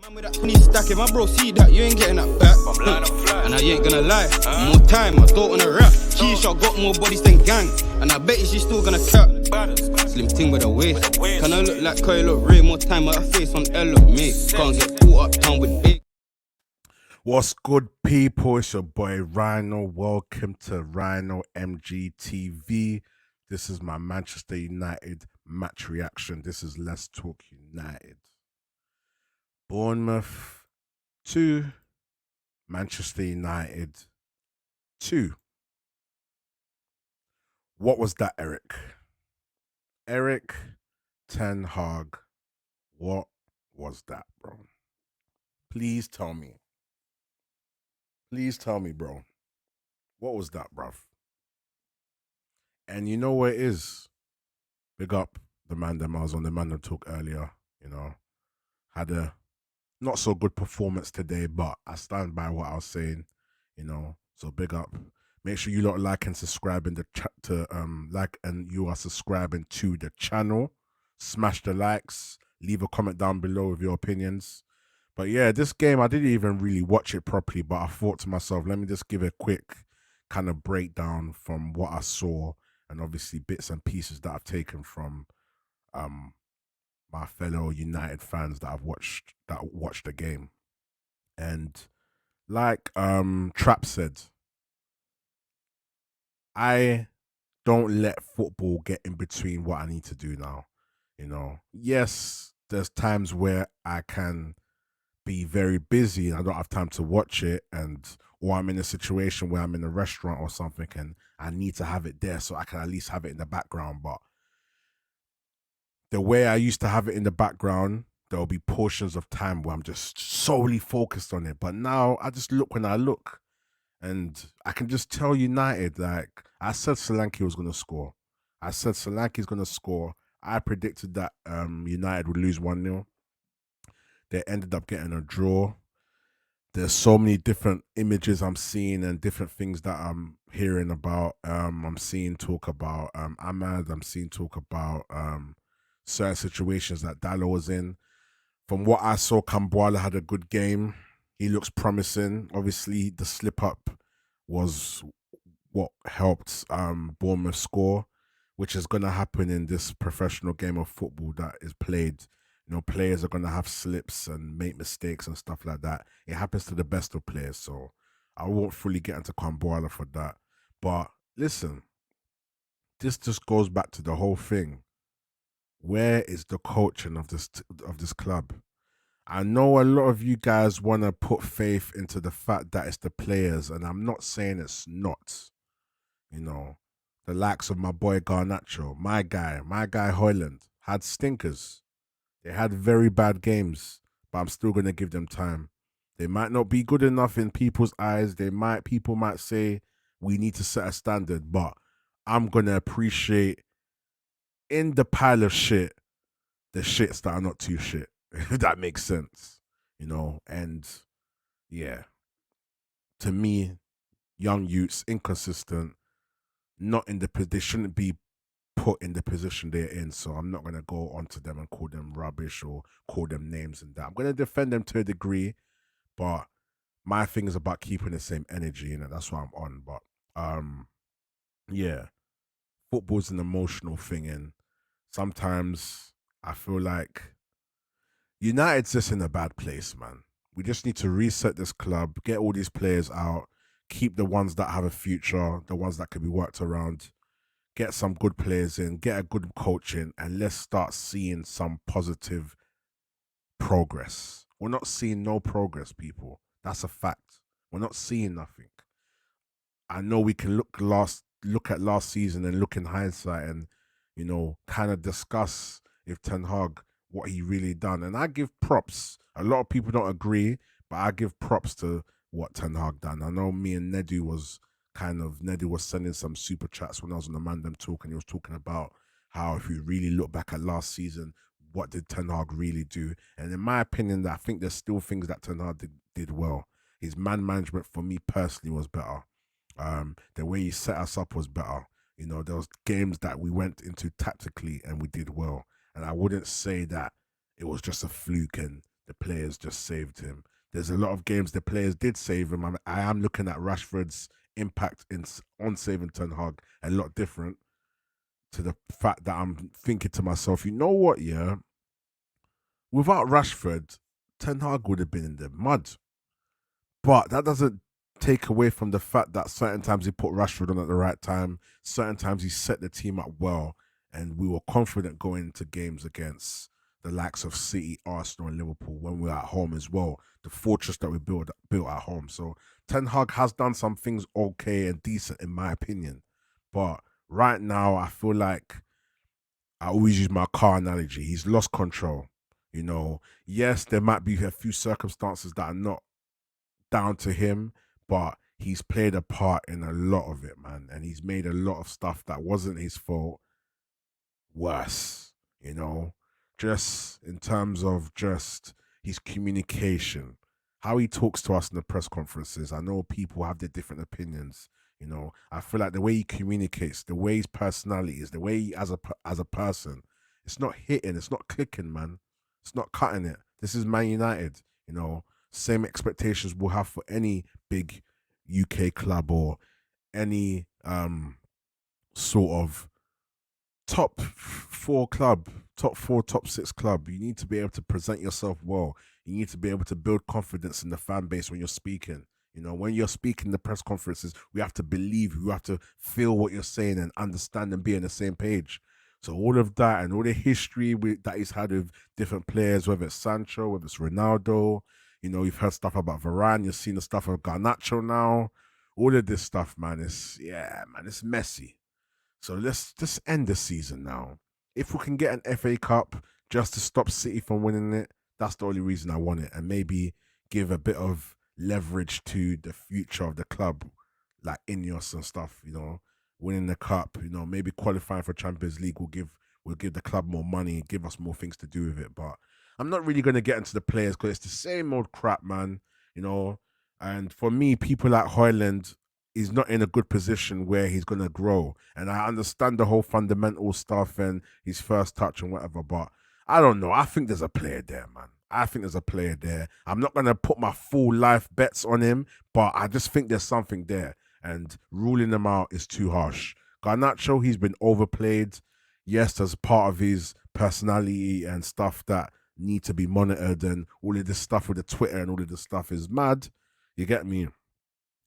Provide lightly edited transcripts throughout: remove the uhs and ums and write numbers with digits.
Man with that 20 stacking, my bro see that, you ain't getting that back. And I ain't gonna lie, more time, I don't wanna rap. Keisha got more bodies than gang, and I bet she's still gonna cap. Slim ting with a waist, can I look like Kyle look Ray? More time with her face on L look mate. Can't get caught up town with big. What's good, people? It's your boy Rhino. Welcome to Rhino MGTV. This is my Manchester United match reaction. This is Let's Talk United. Bournemouth 2, Manchester United 2. What was that, Eric? Eric Ten Hag. What was that, bro? Please tell me. Please tell me, bro. What was that, bruv? And you know what it is? Big up the man that I was on the man that talk earlier, had a not so good performance today, but I stand by what I was saying, so big up. Make sure you lot like and subscribe in the chat like and you are subscribing to the channel. Smash the likes, leave a comment down below with your opinions. But yeah, this game, I didn't even really watch it properly, but I thought to myself, let me just give a quick kind of breakdown from what I saw and obviously bits and pieces that I've taken from my fellow United fans that watched the game. And like Trap said, I don't let football get in between what I need to do now. Yes, there's times where I can be very busy and I don't have time to watch it, or I'm in a situation where I'm in a restaurant or something and I need to have it there so I can at least have it in the background. But the way I used to have it in the background, there'll be portions of time where I'm just solely focused on it. But now I just look when I look, and I can just tell United, like I said Solanke was going to score. I said Solanke's going to score. I predicted that United would lose 1-0. They ended up getting a draw. There's so many different images I'm seeing and different things that I'm hearing about. I'm seeing talk about Ahmad. I'm seeing talk about certain situations that Dallo was in. From what I saw, Kambuala had a good game. He looks promising. Obviously, the slip up was what helped Bournemouth score, which is going to happen in this professional game of football that is played. Players are going to have slips and make mistakes and stuff like that. It happens to the best of players, so I won't fully get into Kambuala for that. But listen, this just goes back to the whole thing. Where is the coaching of this club? I know a lot of you guys want to put faith into the fact that it's the players, and I'm not saying it's not. The likes of my boy Garnacho, my guy Hoyland, had stinkers. They had very bad games, but I'm still going to give them time. They might not be good enough in people's eyes. People might say we need to set a standard, but I'm going to appreciate in the pile of shit, the shits that are not too shit, if that makes sense, and yeah, to me, young youths, inconsistent, not in they shouldn't be put in the position they're in, so I'm not going to go onto them and call them rubbish or call them names and that. I'm going to defend them to a degree, but my thing is about keeping the same energy, that's what I'm on. But yeah, football's an emotional thing, and sometimes I feel like United's just in a bad place, man. We just need to reset this club, get all these players out, keep the ones that have a future, the ones that can be worked around, get some good players in, get a good coach in, and let's start seeing some positive progress. We're not seeing no progress, people. That's a fact. We're not seeing nothing. I know we can look at last season and look in hindsight and, kind of discuss if Ten Hag, what he really done. And I give props. A lot of people don't agree, but I give props to what Ten Hag done. I know me and Nedu was sending some super chats when I was on the Mandem talk, and he was talking about how if you really look back at last season, what did Ten Hag really do? And in my opinion, I think there's still things that Ten Hag did well. His man management for me personally was better. The way he set us up was better. There was games that we went into tactically and we did well. And I wouldn't say that it was just a fluke and the players just saved him. There's a lot of games the players did save him. I am looking at Rashford's impact on saving Ten Hag a lot different, to the fact that I'm thinking to myself, you know what, yeah? Without Rashford, Ten Hag would have been in the mud. But that doesn't take away from the fact that certain times he put Rashford on at the right time, certain times he set the team up well, and we were confident going into games against the likes of City, Arsenal, and Liverpool when we were at home as well. The fortress that we built at home. So Ten Hag has done some things okay and decent in my opinion. But right now, I feel like I always use my car analogy. He's lost control. You know, yes, there might be a few circumstances that are not down to him, but he's played a part in a lot of it, man. And he's made a lot of stuff that wasn't his fault worse, you know, just in terms of just his communication, how he talks to us in the press conferences. I know people have their different opinions. You know, I feel like the way he communicates, the way his personality is, the way he, as a person, it's not hitting, it's not clicking, man. It's not cutting it. This is Man United, you know. Same expectations we'll have for any big UK club or any sort of top four, top six club. You need to be able to present yourself well. You need to be able to build confidence in the fan base when you're speaking. You know, when you're speaking the press conferences, we have to believe you, have to feel what you're saying and understand and be on the same page. So all of that and all the history that he's had with different players, whether it's Sancho, whether it's Ronaldo, you know, you've heard stuff about Varane, you've seen the stuff of Garnacho now. All of this stuff, man, it's messy. So let's just end the season now. If we can get an FA Cup just to stop City from winning it, that's the only reason I want it. And maybe give a bit of leverage to the future of the club, like Ineos and stuff, you know, winning the cup, you know, maybe qualifying for Champions League will give the club more money, give us more things to do with it. But I'm not really going to get into the players because it's the same old crap, man, you know. And for me, people like Højlund, he's not in a good position where he's going to grow. And I understand the whole fundamental stuff and his first touch and whatever, but I don't know. I think there's a player there, man. I think there's a player there. I'm not going to put my full life bets on him, but I just think there's something there. And ruling him out is too harsh. Garnacho, he's been overplayed. Yes, as part of his personality and stuff that need to be monitored, and all of this stuff with the Twitter and all of this stuff is mad. You get me?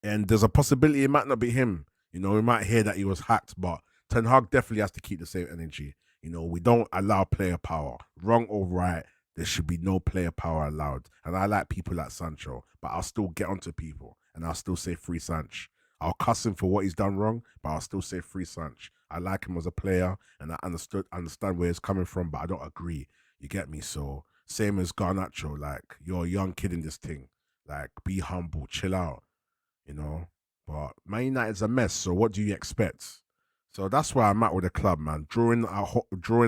And there's a possibility it might not be him. You know, we might hear that he was hacked, but Ten Hag definitely has to keep the same energy. You know, we don't allow player power. Wrong or right, there should be no player power allowed. And I like people like Sancho, but I'll still get onto people and I'll still say free Sanch. I'll cuss him for what he's done wrong, but I'll still say free Sanch. I like him as a player and I understand where he's coming from, but I don't agree. You get me? So same as Garnacho, like, you're a young kid in this thing. Like, be humble, chill out, you know. But Man United's a mess, so what do you expect? So that's where I'm at with the club, man. Drawing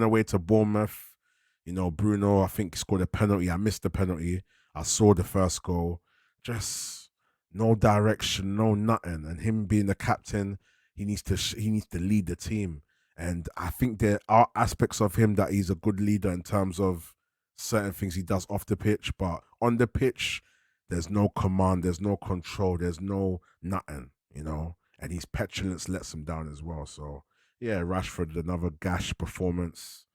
away to Bournemouth. You know, Bruno, I think, scored a penalty. I missed the penalty. I saw the first goal. Just no direction, no nothing. And him being the captain, he needs to lead the team. And I think there are aspects of him that he's a good leader in terms of certain things he does off the pitch. But on the pitch, there's no command, there's no control, there's no nothing, you know. And his petulance lets him down as well. So, yeah, Rashford, another gash performance.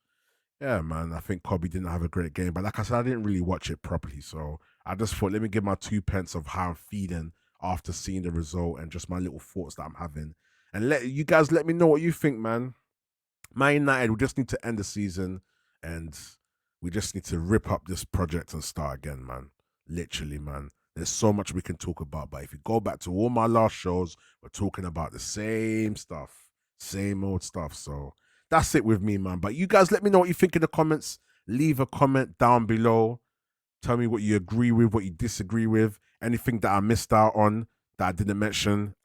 Yeah, man, I think Kobe didn't have a great game. But like I said, I didn't really watch it properly. So I just thought, let me give my 2 pence of how I'm feeling after seeing the result and just my little thoughts that I'm having. And let me know what you think, man. Man United, we just need to end the season and we just need to rip up this project and start again, man. Literally, man. There's so much we can talk about. But if you go back to all my last shows, we're talking about the same stuff. Same old stuff. So that's it with me, man. But you guys let me know what you think in the comments. Leave a comment down below. Tell me what you agree with, what you disagree with. Anything that I missed out on that I didn't mention.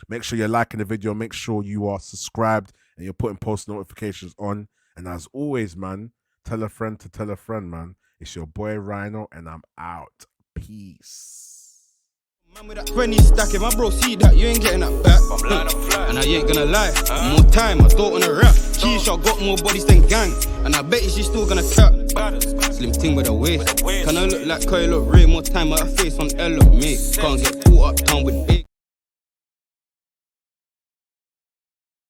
Make sure you're liking the video. Make sure you are subscribed and you're putting post notifications on. And as always, man, tell a friend to tell a friend, man. It's your boy Rhino and I'm out. Peace. Man with that 20 stacking, my bro, see that you ain't getting that back. And I I ain't gonna lie. More time, I don't wanna rap. Keisha got more bodies than gang, and I bet she's still gonna cap. Slim ting with a waist. Can I look like Kyle look Ray? More time, my face on Ella, mate. Can't get caught up town with bait.